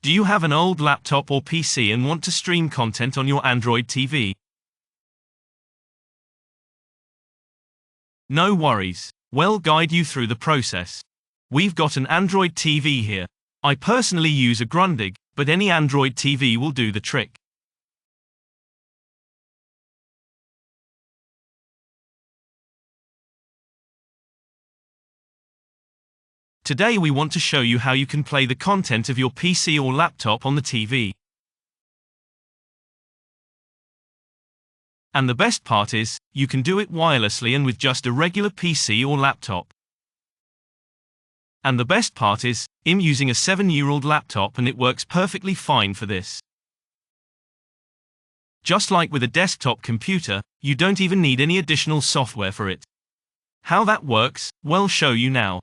Do you have an old laptop or PC and want to stream content on your Android TV? No worries. We'll guide you through the process. We've got an Android TV here. I personally use a Grundig, but any Android TV will do the trick. Today we want to show you how you can play the content of your PC or laptop on the TV. And the best part is, you can do it wirelessly and with just a regular PC or laptop. And the best part is, I'm using a 7-year-old laptop and it works perfectly fine for this. Just like with a desktop computer, you don't even need any additional software for it. How that works, we'll show you now.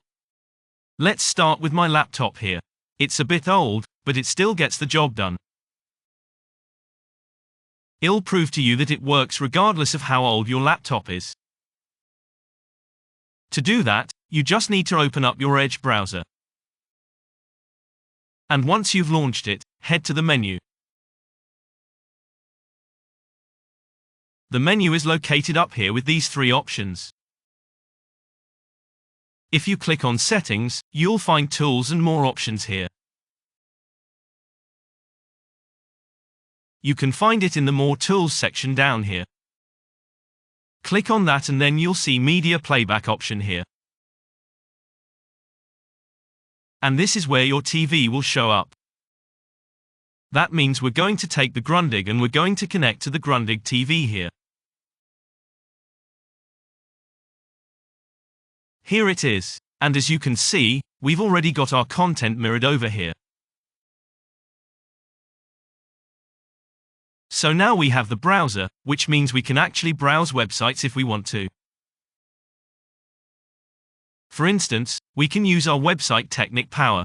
Let's start with my laptop here. It's a bit old, but it still gets the job done. I'll prove to you that it works regardless of how old your laptop is. To do that, you just need to open up your Edge browser. And once you've launched it, head to the menu. The menu is located up here with these 3 options. If you click on Settings, you'll find Tools and more options here. You can find it in the More Tools section down here. Click on that and then you'll see Media Playback option here. And this is where your TV will show up. That means we're going to take the Grundig and we're going to connect to the Grundig TV here. Here it is, and as you can see, we've already got our content mirrored over here. So now we have the browser, which means we can actually browse websites if we want to. For instance, we can use our website Technic Power.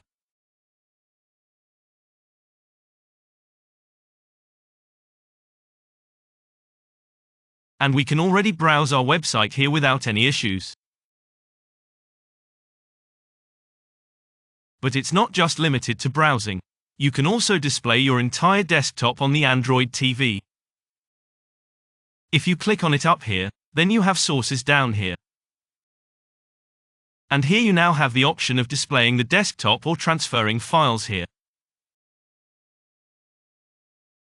And we can already browse our website here without any issues. But it's not just limited to browsing. You can also display your entire desktop on the Android TV. If you click on it up here, then you have sources down here. And here you now have the option of displaying the desktop or transferring files here.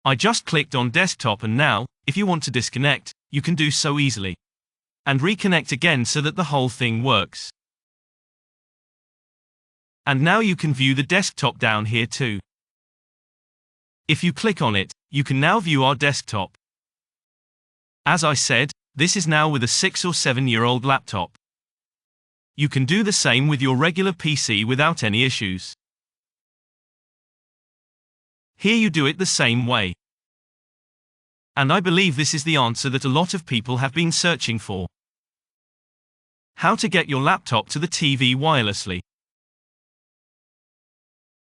I just clicked on desktop and now, if you want to disconnect, you can do so easily. And reconnect again so that the whole thing works. And now you can view the desktop down here too. If you click on it, you can now view our desktop. As I said, this is now with a 6 or 7-year-old laptop. You can do the same with your regular PC without any issues. Here you do it the same way. And I believe this is the answer that a lot of people have been searching for. How to get your laptop to the TV wirelessly.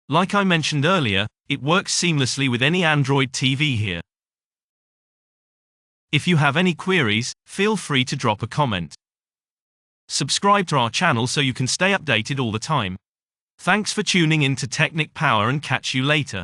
Like I mentioned earlier, it works seamlessly with any Android TV here. If you have any queries, feel free to drop a comment. Subscribe to our channel so you can stay updated all the time. Thanks for tuning in to Technic Power and catch you later.